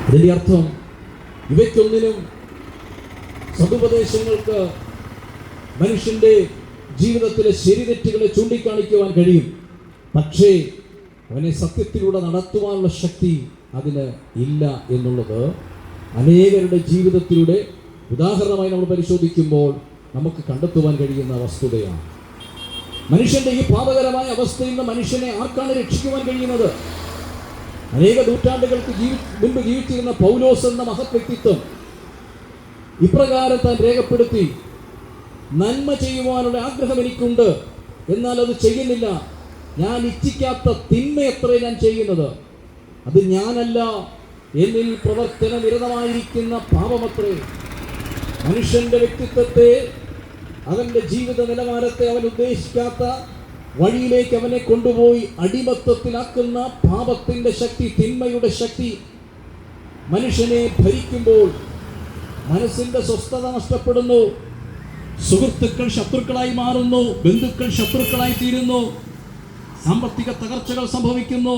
അതിൻ്റെ അർത്ഥം ഇവയ്ക്കൊന്നിനും സതുപദേശങ്ങൾക്ക് മനുഷ്യൻ്റെ ജീവിതത്തിലെ ശരിതെറ്റുകളെ ചൂണ്ടിക്കാണിക്കുവാൻ കഴിയും. പക്ഷേ അവനെ സത്യത്തിലൂടെ നടത്തുവാനുള്ള ശക്തി അതിന് ഇല്ല എന്നുള്ളത് അനേകരുടെ ജീവിതത്തിലൂടെ ഉദാഹരണമായി നമ്മൾ പരിശോധിക്കുമ്പോൾ നമുക്ക് കണ്ടെത്തുവാൻ കഴിയുന്ന വസ്തുതയാണ്. മനുഷ്യൻ്റെ ഈ പാപകരമായ അവസ്ഥയിൽ നിന്ന് മനുഷ്യനെ ആർക്കാണ് രക്ഷിക്കുവാൻ കഴിയുന്നത്? അനേക നൂറ്റാണ്ടുകൾക്ക് മുൻപ് ജീവിച്ചിരുന്ന പൗലോസ് എന്ന മഹത് വ്യക്തിത്വം ഇപ്രകാരം താൻ രേഖപ്പെടുത്തി: നന്മ ചെയ്യുവാനുള്ള ആഗ്രഹം എനിക്കുണ്ട്, എന്നാൽ അത് ചെയ്യുന്നില്ല. ഞാൻ ഇച്ഛിക്കാത്ത തിന്മയത്രേ ഞാൻ ചെയ്യുന്നത്. അത് ഞാനല്ല, എന്നിൽ പ്രവർത്തന നിരതമായിരിക്കുന്ന പാപമത്രേ. മനുഷ്യന്റെ വ്യക്തിത്വത്തെ, അവന്റെ ജീവിത നിലവാരത്തെ അവൻ ഉദ്ദേശിക്കാത്ത വഴിയിലേക്ക് അവനെ കൊണ്ടുപോയി അടിമത്തത്തിലാക്കുന്ന പാപത്തിന്റെ ശക്തി, തിന്മയുടെ ശക്തി മനുഷ്യനെ ഭരിക്കുമ്പോൾ മനസ്സിന്റെ സ്വസ്ഥത നഷ്ടപ്പെടുന്നു. സുഹൃത്തുക്കൾ ശത്രുക്കളായി മാറുന്നു, ബന്ധുക്കൾ ശത്രുക്കളായി തീരുന്നു, സാമ്പത്തിക തകർച്ചകൾ സംഭവിക്കുന്നു,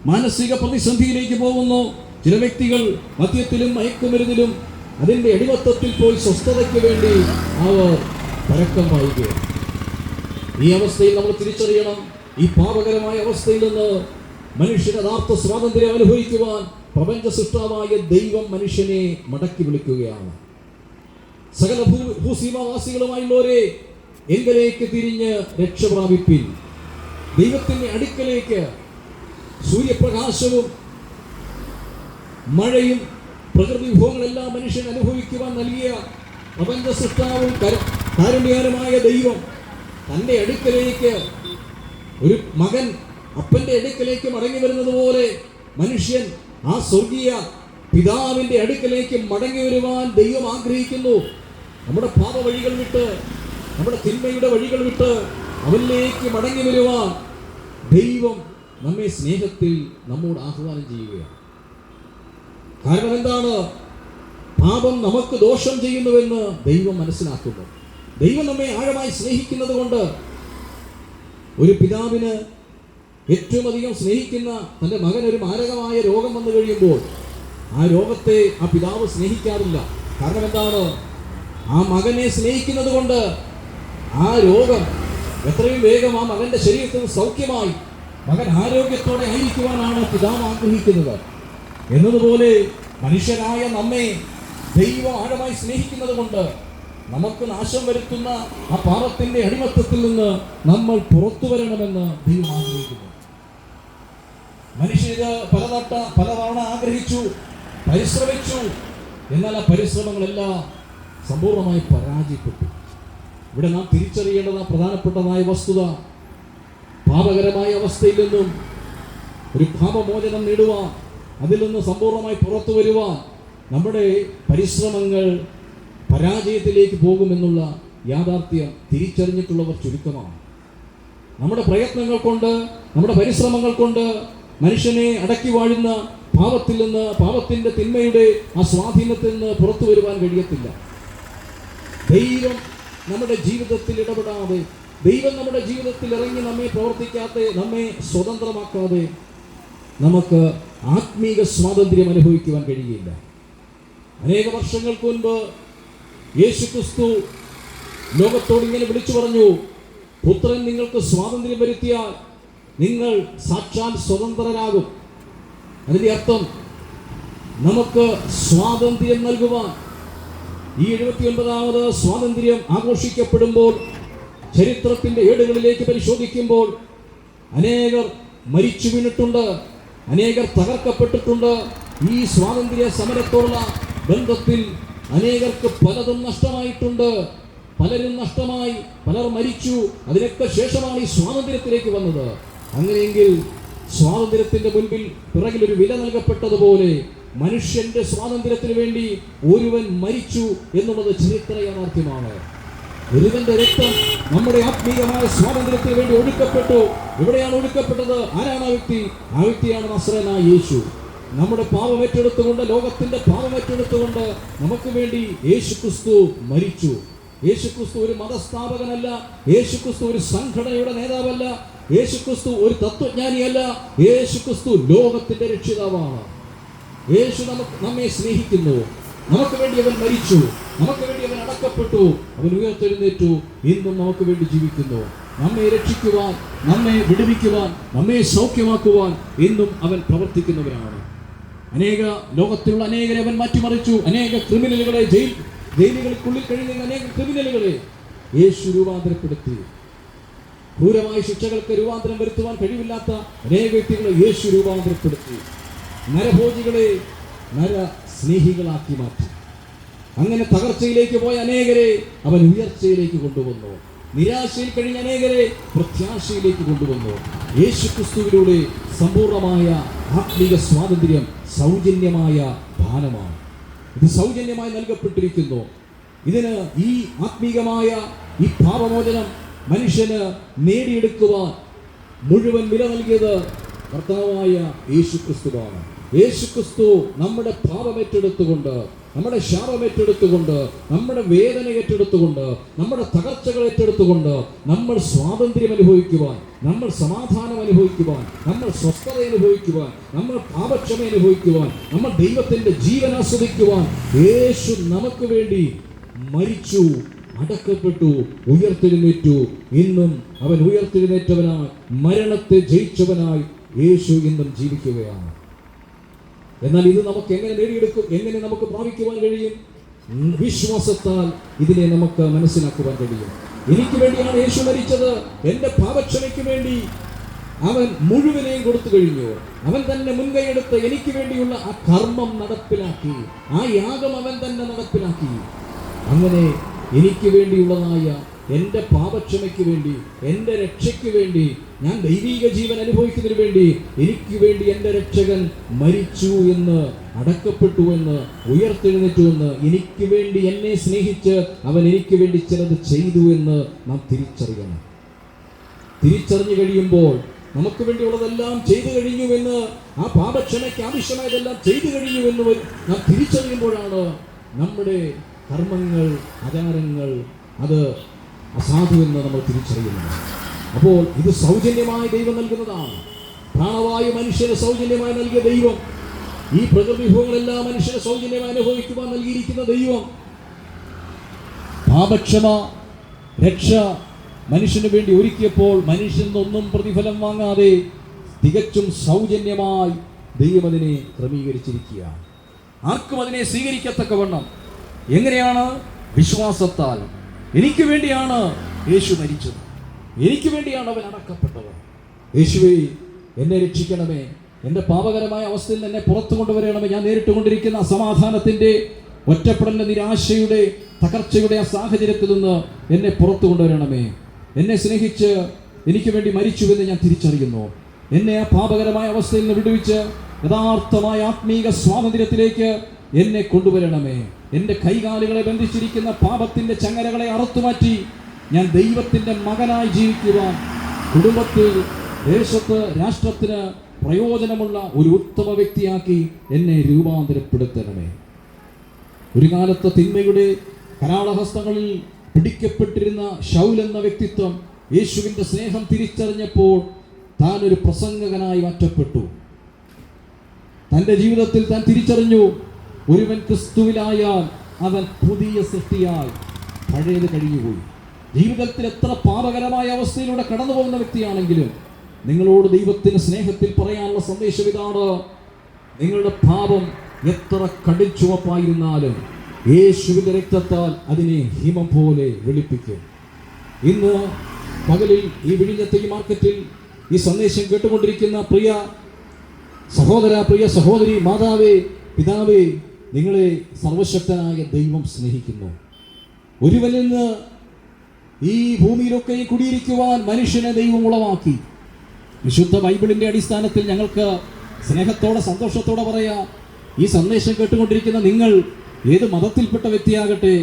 മാനസിക പ്രതിസന്ധിയിലേക്ക് പോകുന്നു. ചില വ്യക്തികൾ മദ്യത്തിലും മയക്കുമരുന്നിലും അതിൻ്റെ അടിമത്തത്തിൽ പോയി സ്വസ്ഥതയ്ക്ക് വേണ്ടി അവർ പരക്കം പായുകയാണ്. ഈ അവസ്ഥയിൽ നമ്മൾ തിരിച്ചറിയണം, ഈ പാപകരമായ അവസ്ഥയിൽ നിന്ന് മനുഷ്യന് യഥാർത്ഥ സ്വാതന്ത്ര്യം അനുഭവിക്കുവാൻ പ്രപഞ്ച സൃഷ്ടാവായ ദൈവം മനുഷ്യനെ മടക്കി വിളിക്കുകയാണ്. സകല ഭൂസീമാവാസികളുമായുള്ളവരെ, എങ്കിലേക്ക് തിരിഞ്ഞ് രക്ഷപ്രാപിപ്പിൻ. ദൈവത്തിൻ്റെ അടുക്കലേക്ക്. സൂര്യപ്രകാശവും മഴയും പ്രകൃതി വിഭവങ്ങളെല്ലാം മനുഷ്യൻ അനുഭവിക്കുവാൻ നൽകിയ പ്രപഞ്ച സൃഷ്ടാവും കാരുണ്യകരമായ ദൈവം തൻ്റെ അടുക്കലേക്ക് ഒരു മകൻ അപ്പൻ്റെ അടുക്കലേക്ക് മടങ്ങി വരുന്നത് പോലെ മനുഷ്യൻ ആ സ്വർഗീയ പിതാവിൻ്റെ അടുക്കലേക്ക് മടങ്ങി വരുവാൻ ദൈവം ആഗ്രഹിക്കുന്നു. നമ്മുടെ പാപ വഴികൾ വിട്ട്, നമ്മുടെ തിന്മയുടെ വഴികൾ വിട്ട് അവനിലേക്ക് മടങ്ങി വരുവാൻ ദൈവം നമ്മെ സ്നേഹത്തിൽ നമ്മോട് ആഹ്വാനം ചെയ്യുകയാണ്. കാരണം എന്താണ്? പാപം നമുക്ക് ദോഷം ചെയ്യുന്നുവെന്ന് ദൈവം മനസ്സിലാക്കുന്നു. ദൈവം നമ്മെ ആഴമായി സ്നേഹിക്കുന്നത് കൊണ്ട് ഒരു പിതാവിന് ഏറ്റവും അധികം സ്നേഹിക്കുന്ന തൻ്റെ മകൻ ഒരു മാരകമായ രോഗം വന്നു കഴിയുമ്പോൾ ആ രോഗത്തെ ആ പിതാവ് സ്നേഹിക്കാറില്ല. കാരണം എന്താണ്? ആ മകനെ സ്നേഹിക്കുന്നത് കൊണ്ട് ആ രോഗം എത്രയും വേഗം ആ മകൻ്റെ ശരീരത്തിൽ സൗഖ്യമായി മകൻ ആരോഗ്യത്തോടെ ആയിരിക്കുവാനാണ് പിതാവ് ആഗ്രഹിക്കുന്നത്. എന്നതുപോലെ മനുഷ്യരായ നമ്മെ ദൈവം ആഴമായി സ്നേഹിക്കുന്നത് കൊണ്ട് നമുക്ക് നാശം വരുത്തുന്ന ആ പാപത്തിൻ്റെ അടിമത്തത്തിൽ നിന്ന് നമ്മൾ പുറത്തു വരണമെന്ന് ദൈവം ആഗ്രഹിക്കുന്നു. മനുഷ്യര് പലതവണ ആഗ്രഹിച്ചു, പരിശ്രമിച്ചു, എന്നാൽ ആ പരിശ്രമങ്ങളെല്ലാം സമ്പൂർണ്ണമായി പരാജയപ്പെട്ടു. ഇവിടെ നാം തിരിച്ചറിയേണ്ടത് പ്രധാനപ്പെട്ടതായ വസ്തുത, പാപകരമായ അവസ്ഥയിൽ നിന്നും ഒരു പാപമോചനം നേടുവാൻ, അതിൽ നിന്ന് സമ്പൂർണ്ണമായി പുറത്തു വരുവാൻ നമ്മുടെ പരിശ്രമങ്ങൾ പരാജയത്തിലേക്ക് പോകുമെന്നുള്ള യാഥാർത്ഥ്യം തിരിച്ചറിഞ്ഞിട്ടുള്ളവർ ചുരുക്കമാണ്. നമ്മുടെ പ്രയത്നങ്ങൾ കൊണ്ട്, നമ്മുടെ പരിശ്രമങ്ങൾ കൊണ്ട് മനുഷ്യനെ അടക്കി വാഴുന്ന പാപത്തിൽ നിന്ന്, പാപത്തിൻ്റെ തിന്മയുടെ ആ സ്വാധീനത്തിൽ നിന്ന് പുറത്തു വരുവാൻ കഴിയത്തില്ല. ദൈവം നമ്മുടെ ജീവിതത്തിൽ ഇടപെടാതെ, ദൈവം നമ്മുടെ ജീവിതത്തിൽ ഇറങ്ങി നമ്മെ പ്രവർത്തിക്കാതെ, നമ്മെ സ്വതന്ത്രമാക്കാതെ നമുക്ക് ആത്മീക സ്വാതന്ത്ര്യം അനുഭവിക്കുവാൻ കഴിയില്ല. അനേക വർഷങ്ങൾക്ക് മുൻപ് യേശുക്രിസ്തു ലോകത്തോട് ഇങ്ങനെ വിളിച്ചു പറഞ്ഞു: പുത്രൻ നിങ്ങൾക്ക് സ്വാതന്ത്ര്യം വരുത്തിയാൽ നിങ്ങൾ സാക്ഷാൽ സ്വതന്ത്രരാകും. അതിൻ്റെ അർത്ഥം നമുക്ക് സ്വാതന്ത്ര്യം നൽകുവാൻ ഈ 79ാമത് സ്വാതന്ത്ര്യം ആഘോഷിക്കപ്പെടുമ്പോൾ ചരിത്രത്തിൻ്റെ ഏടുകളിലേക്ക് പരിശോധിക്കുമ്പോൾ അനേകർ മരിച്ചു വീണിട്ടുണ്ട്, അനേകർ തകർക്കപ്പെട്ടിട്ടുണ്ട്. ഈ സ്വാതന്ത്ര്യ സമരത്തോടുള്ള ബന്ധത്തിൽ അനേകർക്ക് പലതും നഷ്ടമായിട്ടുണ്ട്. പലരും നഷ്ടമായി, പലർ മരിച്ചു. അതിനൊക്കെ ശേഷമാണ് ഈ സ്വാതന്ത്ര്യത്തിലേക്ക് വന്നത്. അങ്ങനെയെങ്കിൽ സ്വാതന്ത്ര്യത്തിൻ്റെ മുൻപിൽ പിറകിലൊരു വില നൽകപ്പെട്ടതുപോലെ മനുഷ്യന്റെ സ്വാതന്ത്ര്യത്തിന് വേണ്ടി ഒരുവൻ മരിച്ചു എന്നുള്ളത് ചരിത്ര യാഥാർത്ഥ്യമാണ്. ഒരുവന്റെ രക്തം നമ്മുടെ ആത്മീയമായ സ്വാതന്ത്ര്യത്തിന് വേണ്ടി ഒഴുക്കപ്പെട്ടു. എവിടെയാണ് ഒഴുക്കപ്പെട്ടത്? ആരാണ് ആ വ്യക്തി? ആ വ്യക്തിയാണ് നസ്രയനായ യേശു. നമ്മുടെ പാപം ഏറ്റെടുത്തുകൊണ്ട്, ലോകത്തിന്റെ പാപം ഏറ്റെടുത്തുകൊണ്ട് നമുക്ക് വേണ്ടി യേശുക്രിസ്തു മരിച്ചു. യേശുക്രിസ്തു ഒരു മതസ്ഥാപകനല്ല, യേശുക്രിസ്തു ഒരു സംഘടനയുടെ നേതാവല്ല, യേശുക്രിസ്തു ഒരു തത്വജ്ഞാനിയല്ല, യേശുക്രിസ്തു ലോകത്തിന്റെ രക്ഷിതാവാണ്. യേശു നമ്മെ സ്നേഹിക്കുന്നു. നമുക്ക് വേണ്ടി അവൻ മരിച്ചു, നമുക്ക് വേണ്ടി അവൻ അടക്കപ്പെട്ടു, അവൻ ഉയർത്തെഴുന്നേറ്റു, ഇന്നും നമുക്ക് വേണ്ടി ജീവിക്കുന്നു. നമ്മെ രക്ഷിക്കുവാൻ, നമ്മെ വിടുവിക്കുവാൻ, നമ്മെ സൗഖ്യമാക്കുവാൻ ഇന്നും അവൻ പ്രവർത്തിക്കുന്നവരാണ്. ലോകത്തിലുള്ള അനേകരെ അവൻ മാറ്റിമറിച്ചു. അനേക ക്രിമിനലുകളെ, ജയിലുകൾക്കുള്ളിൽ കഴിയുന്ന അനേക ക്രിമിനലുകളെ യേശു രൂപാന്തരപ്പെടുത്തി. ക്രൂരമായ ശിക്ഷകൾക്ക് രൂപാന്തരം വരുത്തുവാൻ കഴിവില്ലാത്ത അനേക വ്യക്തികളെ യേശു രൂപാന്തരപ്പെടുത്തി. നരഭോജികളെ നരസ്നേഹികളാക്കി മാറ്റി. അങ്ങനെ തകർച്ചയിലേക്ക് പോയ അനേകരെ അവൻ ഉയർച്ചയിലേക്ക് കൊണ്ടുവന്നു. നിരാശയിൽ കഴിഞ്ഞ അനേകരെ പ്രത്യാശയിലേക്ക് കൊണ്ടുവന്നു. യേശു ക്രിസ്തുവിലൂടെ സമ്പൂർണമായ ആത്മീക സ്വാതന്ത്ര്യം സൗജന്യമായ ദാനമാണ്. ഇത് സൗജന്യമായി നൽകപ്പെട്ടിരിക്കുന്നു. ഇതിന് ഈ ആത്മീകമായ ഈ പാപമോചനം മനുഷ്യന് നേടിയെടുക്കുവാൻ മുഴുവൻ വില നൽകിയത് കർത്താവായ യേശു ക്രിസ്തുവാണ്. യേശു ക്രിസ്തു നമ്മുടെ പാപം ഏറ്റെടുത്തുകൊണ്ട്, നമ്മുടെ ശാപം ഏറ്റെടുത്തുകൊണ്ട്, നമ്മുടെ വേദന ഏറ്റെടുത്തുകൊണ്ട്, നമ്മുടെ തകർച്ചകൾ ഏറ്റെടുത്തുകൊണ്ട് നമ്മൾ സ്വാതന്ത്ര്യം അനുഭവിക്കുവാൻ, നമ്മൾ സമാധാനം അനുഭവിക്കുവാൻ, നമ്മൾ സ്വസ്ഥത അനുഭവിക്കുവാൻ, നമ്മൾ പാപക്ഷമ അനുഭവിക്കുവാൻ, നമ്മൾ ദൈവത്തിന്റെ ജീവൻ ആസ്വദിക്കുവാൻ യേശു നമുക്ക് വേണ്ടി മരിച്ചു, അടക്കപ്പെട്ടു, ഉയർത്തെഴുന്നേറ്റു. ഇന്നും അവൻ ഉയർത്തെഴുന്നേറ്റവനായി, മരണത്തെ ജയിച്ചവനായി യേശു ഇന്നും ജീവിക്കുകയാണ്. എന്നാൽ ഇത് നമുക്ക് എങ്ങനെ നേടിയെടുക്കും, എങ്ങനെ നമുക്ക് പ്രാപിക്കുവാൻ കഴിയും? വിശ്വാസത്താൽ ഇതിനെ നമുക്ക് മനസ്സിലാക്കുവാൻ കഴിയും. എനിക്ക് വേണ്ടിയാണ് യേശു മരിച്ചത്. എൻ്റെ പാപക്ഷമയ്ക്ക് വേണ്ടി അവൻ മുഴുവനെയും കൊടുത്തു കഴിഞ്ഞു. അവൻ തന്നെ മുൻകൈയെടുത്ത് എനിക്ക് വേണ്ടിയുള്ള ആ കർമ്മം നടപ്പിലാക്കി, ആ യാഗം അവൻ തന്നെ നടപ്പിലാക്കി. അങ്ങനെ എനിക്ക് വേണ്ടിയുള്ളതായ എൻ്റെ പാപക്ഷമയ്ക്ക് വേണ്ടി, എൻ്റെ രക്ഷയ്ക്ക് വേണ്ടി, ഞാൻ ദൈവീക ജീവൻ അനുഭവിക്കുന്നതിന് വേണ്ടി എനിക്ക് വേണ്ടി എൻ്റെ രക്ഷകൻ മരിച്ചു എന്ന്, അടക്കപ്പെട്ടു എന്ന്, ഉയർത്തെഴുന്നേറ്റു എന്ന്, എനിക്ക് വേണ്ടി എന്നെ സ്നേഹിച്ച് അവൻ എനിക്ക് വേണ്ടി ചിലത് ചെയ്തു എന്ന് നാം തിരിച്ചറിയണം. തിരിച്ചറിഞ്ഞു കഴിയുമ്പോൾ, നമുക്ക് വേണ്ടിയുള്ളതെല്ലാം ചെയ്തു കഴിഞ്ഞുവെന്ന്, ആ പാപക്ഷമയ്ക്ക് ആവശ്യമായതെല്ലാം ചെയ്തു കഴിഞ്ഞുവെന്ന് നാം തിരിച്ചറിയുമ്പോഴാണ് നമ്മുടെ കർമ്മങ്ങൾ, ആചാരങ്ങൾ അത് അസാധുവെന്ന് നമ്മൾ തിരിച്ചറിയുന്നത്. അപ്പോൾ ഇത് സൗജന്യമായി ദൈവം നൽകുന്നതാണ്. പ്രാണവായു മനുഷ്യന് സൗജന്യമായി നൽകിയ ദൈവം, ഈ പ്രകൃതി വിഭവങ്ങളെല്ലാം മനുഷ്യന് സൗജന്യമായി അനുഭവിക്കുവാൻ നൽകിയിരിക്കുന്ന ദൈവം, പാപക്ഷമ, രക്ഷ മനുഷ്യന് വേണ്ടി ഒരുക്കിയപ്പോൾ മനുഷ്യൻ ഒന്നും പ്രതിഫലം വാങ്ങാതെ തികച്ചും സൗജന്യമായി ദൈവം അതിനെ ക്രമീകരിച്ചിരിക്കുകയാണ്. ആർക്കും അതിനെ സ്വീകരിക്കത്തക്കവണ്ണം. എങ്ങനെയാണ്? വിശ്വാസത്താൽ. എനിക്ക് വേണ്ടിയാണ് യേശു മരിച്ചത്, എനിക്ക് വേണ്ടിയാണ് അവൻ അടക്കപ്പെട്ടത്. യേശുവേ, എന്നെ രക്ഷിക്കണമേ, എൻ്റെ പാപകരമായ അവസ്ഥയിൽ എന്നെ പുറത്തു കൊണ്ടുവരണമേ. ഞാൻ നേരിട്ട് കൊണ്ടിരിക്കുന്ന അസമാധാനത്തിൻ്റെ, ഒറ്റപ്പെടലിൻ്റെ, നിരാശയുടെ, തകർച്ചയുടെ ആ സാഹചര്യത്തിൽ നിന്ന് എന്നെ പുറത്തു കൊണ്ടുവരണമേ. എന്നെ സ്നേഹിച്ച് എനിക്ക് വേണ്ടി മരിച്ചുവെന്ന് ഞാൻ തിരിച്ചറിയുന്നു. എന്നെ ആ പാപകരമായ അവസ്ഥയിൽ നിന്ന് വിടുവിച്ച് യഥാർത്ഥമായ ആത്മീക സ്വാതന്ത്ര്യത്തിലേക്ക് എന്നെ കൊണ്ടുവരണമേ. എൻ്റെ കൈകാലുകളെ ബന്ധിച്ചിരിക്കുന്ന പാപത്തിൻ്റെ ചങ്ങലകളെ അറുത്തുമാറ്റി ഞാൻ ദൈവത്തിൻ്റെ മകനായി ജീവിക്കുവാൻ, കുടുംബത്തിൽ, ദേശത്ത്, രാഷ്ട്രത്തിന് പ്രയോജനമുള്ള ഒരു ഉത്തമ വ്യക്തിയാക്കി എന്നെ രൂപാന്തരപ്പെടുത്തണമേ. ഒരു കാലത്ത് തിന്മയുടെ കരാളഹസ്തങ്ങളിൽ പിടിക്കപ്പെട്ടിരുന്ന ശൗൽ എന്ന വ്യക്തിത്വം യേശുവിൻ്റെ സ്നേഹം തിരിച്ചറിഞ്ഞപ്പോൾ താൻ ഒരു പ്രസംഗകനായി മാറ്റപ്പെട്ടു. തൻ്റെ ജീവിതത്തിൽ താൻ തിരിച്ചറിഞ്ഞു, ഒരുവൻ ക്രിസ്തുവിലായാൽ അവൻ പുതിയ സൃഷ്ടിയായി, പഴയത് കഴിഞ്ഞുപോയി. ജീവിതത്തിൽ എത്ര പാപകരമായ അവസ്ഥയിലൂടെ കടന്നു പോകുന്ന വ്യക്തിയാണെങ്കിലും നിങ്ങളോട് ദൈവത്തിന് സ്നേഹത്തിൽ പറയാനുള്ള സന്ദേശം ഇതാണ്: നിങ്ങളുടെ പാപം എത്ര കടുംചുവപ്പായിരുന്നാലും യേശുവിൻ്റെ രക്തത്താൽ അതിനെ ഹിമം പോലെ വെളുപ്പിക്കും. ഇന്ന് പകലിൽ ഈ വിഴിഞ്ഞത്തെ ഈ മാർക്കറ്റിൽ ഈ സന്ദേശം കേട്ടുകൊണ്ടിരിക്കുന്ന പ്രിയ സഹോദര, പ്രിയ സഹോദരി, മാതാവേ, പിതാവേ, നിങ്ങളെ സർവശക്തനായ ദൈവം സ്നേഹിക്കുന്നു. ഒരുവനിൽ നിന്ന് ഈ ഭൂമിയിലൊക്കെ കുടിയിരിക്കുവാൻ മനുഷ്യനെ ദൈവം ഉളവാക്കി. വിശുദ്ധ ബൈബിളിൻ്റെ അടിസ്ഥാനത്തിൽ ഞങ്ങൾക്ക് സ്നേഹത്തോടെ, സന്തോഷത്തോടെ പറയാം, ഈ സന്ദേശം കേട്ടുകൊണ്ടിരിക്കുന്ന നിങ്ങൾ ഏത് മതത്തിൽപ്പെട്ട വ്യക്തിയാകട്ടെ,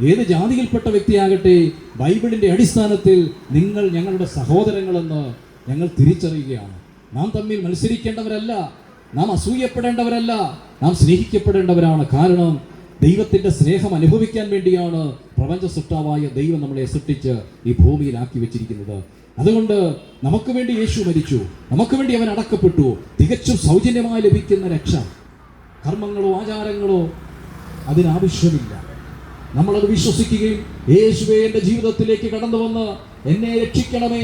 ഏത് ജാതിയിൽപ്പെട്ട വ്യക്തിയാകട്ടെ, ബൈബിളിൻ്റെ അടിസ്ഥാനത്തിൽ നിങ്ങൾ ഞങ്ങളുടെ സഹോദരങ്ങളെന്ന് ഞങ്ങൾ തിരിച്ചറിയുകയാണ്. നാം തമ്മിൽ മത്സരിക്കേണ്ടവരല്ല, നാം അസൂയപ്പെടേണ്ടവരല്ല, നാം സ്നേഹിക്കപ്പെടേണ്ടവരാണ്. കാരണം ദൈവത്തിൻ്റെ സ്നേഹം അനുഭവിക്കാൻ വേണ്ടിയാണ് പ്രപഞ്ച സൃഷ്ടാവായ ദൈവം നമ്മളെ സൃഷ്ടിച്ച് ഈ ഭൂമിയിലാക്കി വെച്ചിരിക്കുന്നത്. അതുകൊണ്ട് നമുക്ക് വേണ്ടി യേശു മരിച്ചു, നമുക്ക് വേണ്ടി അവൻ അടക്കപ്പെട്ടു. തികച്ചും സൗജന്യമായി ലഭിക്കുന്ന രക്ഷ, കർമ്മങ്ങളോ ആചാരങ്ങളോ അതിനാവശ്യമില്ല. നമ്മളത് വിശ്വസിക്കുകയും യേശുവേ എൻ്റെ ജീവിതത്തിലേക്ക് കടന്നു വന്ന് എന്നെ രക്ഷിക്കണമേ,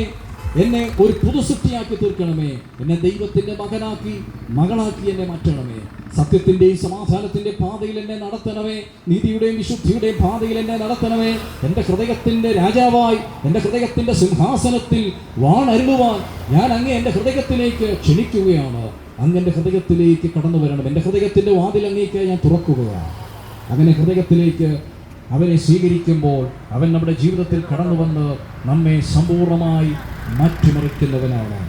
എന്നെ ഒരു പുതുസൃഷ്ടിയാക്കി തീർക്കണമേ, എന്നെ ദൈവത്തിൻ്റെ മകനാക്കി മകളാക്കി എന്നെ മാറ്റണമേ, സത്യത്തിൻ്റെയും സമാധാനത്തിൻ്റെ പാതയിൽ എന്നെ നടത്തണമേ, നീതിയുടെയും വിശുദ്ധിയുടെയും പാതയിൽ എന്നെ നടത്തണമേ, എൻ്റെ ഹൃദയത്തിൻ്റെ രാജാവായി എൻ്റെ ഹൃദയത്തിൻ്റെ സിംഹാസനത്തിൽ വാണരുളുവാൻ ഞാൻ അങ്ങേ എൻ്റെ ഹൃദയത്തിലേക്ക് ക്ഷണിക്കുകയാണ്. അങ്ങൻ്റെ ഹൃദയത്തിലേക്ക് കടന്നു വരണം. എൻ്റെ ഹൃദയത്തിൻ്റെ വാതിൽ അങ്ങേക്ക് ഞാൻ തുറക്കുകയാണ്. അങ്ങനെ ഹൃദയത്തിലേക്ക് അവനെ സ്വീകരിക്കുമ്പോൾ അവൻ നമ്മുടെ ജീവിതത്തിൽ കടന്നു വന്ന് നമ്മെ സമ്പൂർണ്ണമായി മാറ്റിമറിക്കുന്നവനാണ്.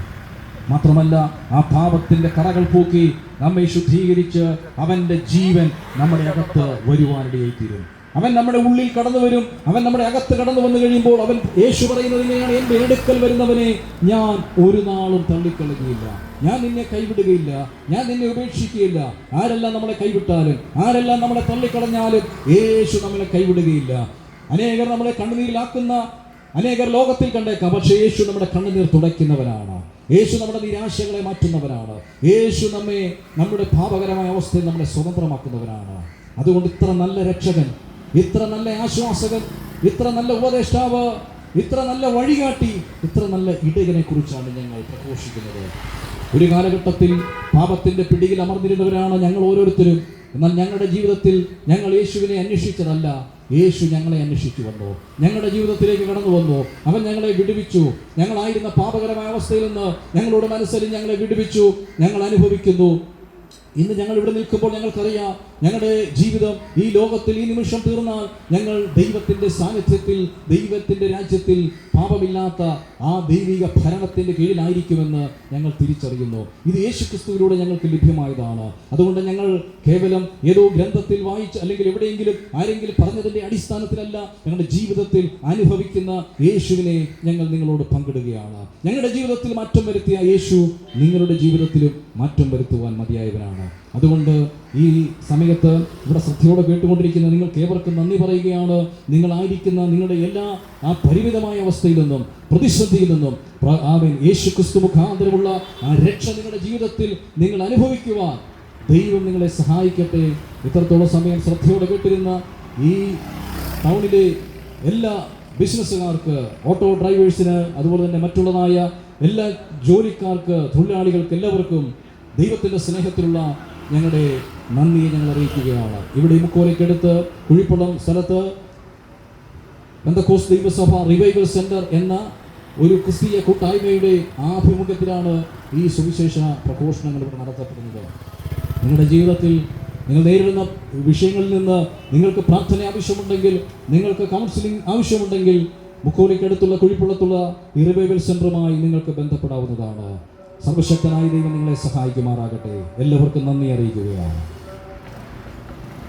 മാത്രമല്ല, ആ പാപത്തിൻ്റെ കറകൾ പോക്കി നമ്മെ ശുദ്ധീകരിച്ച് അവൻ്റെ ജീവൻ നമ്മുടെ അകത്ത് വരുവാനിടയായിത്തീരും. അവൻ നമ്മുടെ ഉള്ളിൽ കടന്നു വരും. അവൻ നമ്മുടെ അകത്ത് കടന്നു വന്നു കഴിയുമ്പോൾ അവൻ യേശു പറയുന്നതിനെയാണ്, എൻ്റെ അടുക്കൽ വരുന്നവനെ ഞാൻ ഒരു നാളും തള്ളിക്കളയുകയില്ല, ഞാൻ നിന്നെ കൈവിടുകയില്ല, ഞാൻ നിന്നെ ഉപേക്ഷിക്കുകയില്ല. ആരെല്ലാം നമ്മളെ കൈവിട്ടാലും ആരെല്ലാം നമ്മളെ തള്ളിക്കളഞ്ഞാലും യേശു നമ്മളെ കൈവിടുകയില്ല. അനേകർ നമ്മളെ കണ്ണുനീരിലാക്കുന്ന അനേകർ ലോകത്തിൽ കണ്ടേക്കാം, പക്ഷേ യേശു നമ്മുടെ കണ്ണുനീർ തുടയ്ക്കുന്നവനാണ്. യേശു നമ്മുടെ നിരാശകളെ മാറ്റുന്നവനാണ്. യേശു നമ്മെ നമ്മുടെ പാപകരമായ അവസ്ഥയിൽ നമ്മളെ സ്വതന്ത്രമാക്കുന്നവനാണ്. അതുകൊണ്ട് ഇത്ര നല്ല രക്ഷകൻ, ഇത്ര നല്ല ആശ്വാസകൻ, ഇത്ര നല്ല ഉപദേഷ്ടാവ്, ഇത്ര നല്ല വഴികാട്ടി, ഇത്ര നല്ല ഇടയനെ കുറിച്ചാണ് ഞങ്ങൾ പ്രഘോഷിക്കുന്നത്. ഒരു കാലഘട്ടത്തിൽ പാപത്തിൻ്റെ പിടിയിൽ അമർന്നിരുന്നവരാണ് ഞങ്ങൾ ഓരോരുത്തരും. എന്നാൽ ഞങ്ങളുടെ ജീവിതത്തിൽ ഞങ്ങൾ യേശുവിനെ അന്വേഷിച്ചതല്ല, യേശു ഞങ്ങളെ അന്വേഷിച്ചു വന്നു, ഞങ്ങളുടെ ജീവിതത്തിലേക്ക് കടന്നു വന്നു. അവൻ ഞങ്ങളെ വിടുവിച്ചു. ഞങ്ങളായിരുന്ന പാപകരമായ അവസ്ഥയിൽ നിന്ന് ഞങ്ങളോട് മനസ്സലിഞ്ഞ് ഞങ്ങളെ വിടുവിച്ചു. ഞങ്ങൾ അനുഭവിക്കുന്നു. ഇന്ന് ഞങ്ങൾ ഇവിടെ നിൽക്കുമ്പോൾ ഞങ്ങൾക്കറിയാം, ഞങ്ങളുടെ ജീവിതം ഈ ലോകത്തിൽ ഈ നിമിഷം തീർന്നാൽ ഞങ്ങൾ ദൈവത്തിൻ്റെ സാന്നിധ്യത്തിൽ, ദൈവത്തിൻ്റെ രാജ്യത്തിൽ, പാപമില്ലാത്ത ആ ദൈവിക ഭരണത്തിൻ്റെ കീഴിലായിരിക്കുമെന്ന് ഞങ്ങൾ തിരിച്ചറിയുന്നു. ഇത് യേശുക്രിസ്തുവിലൂടെ ഞങ്ങൾക്ക് ലഭ്യമായതാണ്. അതുകൊണ്ട് ഞങ്ങൾ കേവലം ഏതോ ഗ്രന്ഥത്തിൽ വായിച്ച് അല്ലെങ്കിൽ എവിടെയെങ്കിലും ആരെങ്കിലും പറഞ്ഞതിൻ്റെ അടിസ്ഥാനത്തിലല്ല, ഞങ്ങളുടെ ജീവിതത്തിൽ അനുഭവിക്കുന്ന യേശുവിനെ ഞങ്ങൾ നിങ്ങളോട് പങ്കിടുകയാണ്. ഞങ്ങളുടെ ജീവിതത്തിൽ മാറ്റം വരുത്തിയ യേശു നിങ്ങളുടെ ജീവിതത്തിലും മാറ്റം വരുത്തുവാൻ മതിയായവനാണ്. അതുകൊണ്ട് ഈ സമയത്ത് ഇവിടെ ശ്രദ്ധയോടെ കേട്ടുകൊണ്ടിരിക്കുന്ന നിങ്ങൾക്ക് ഏവർക്കും നന്ദി പറയുകയാണ്. നിങ്ങളായിരിക്കുന്ന നിങ്ങളുടെ എല്ലാ ആ പരിമിതമായ അവസ്ഥയിൽ നിന്നും പ്രതിസന്ധിയിൽ നിന്നും യേശു ക്രിസ്തു മുഖാന്തരമുള്ള ആ രക്ഷ നിങ്ങളുടെ ജീവിതത്തിൽ നിങ്ങൾ അനുഭവിക്കുവാൻ ദൈവം നിങ്ങളെ സഹായിക്കട്ടെ. ഇത്രത്തോളം സമയം ശ്രദ്ധയോടെ കേട്ടിരുന്ന ഈ ടൗണിലെ എല്ലാ ബിസിനസ്സുകാർക്ക്, ഓട്ടോ ഡ്രൈവേഴ്സിന്, അതുപോലെ തന്നെ മറ്റുള്ളതായ എല്ലാ ജോലിക്കാർക്ക്, തൊഴിലാളികൾക്ക് എല്ലാവർക്കും ദൈവത്തിൻ്റെ സ്നേഹത്തിലുള്ള ഞങ്ങളുടെ നന്ദിയെ ഞങ്ങൾ അറിയിക്കുകയാണ്. ഇവിടെ മുക്കോലയ്ക്കടുത്ത് കുഴിപ്പുളം സ്ഥലത്ത് പെന്തക്കോസ്ത് ദൈവസഭ റിവൈവൽ സെന്റർ എന്ന ഒരു ക്രിസ്തീയ കൂട്ടായ്മയുടെ ആഭിമുഖ്യത്തിലാണ് ഈ സുവിശേഷ പ്രഘോഷണങ്ങൾ ഇവിടെ നടത്തപ്പെടുന്നത്. നിങ്ങളുടെ ജീവിതത്തിൽ നിങ്ങൾ നേരിടുന്ന വിഷയങ്ങളിൽ നിന്ന് നിങ്ങൾക്ക് പ്രാർത്ഥന ആവശ്യമുണ്ടെങ്കിൽ, നിങ്ങൾക്ക് കൗൺസിലിംഗ് ആവശ്യമുണ്ടെങ്കിൽ മുക്കോലയ്ക്കടുത്തുള്ള കുഴിപ്പുളത്തുള്ള ഈ റിവൈവൽ സെന്ററുമായി നിങ്ങൾക്ക് ബന്ധപ്പെടാവുന്നതാണ്. സർവശക്തനായ ദൈവം നിങ്ങളെ സഹായിക്കുമാറാകട്ടെ. എല്ലാവർക്കും നന്ദി അറിയിക്കുകയാണ്.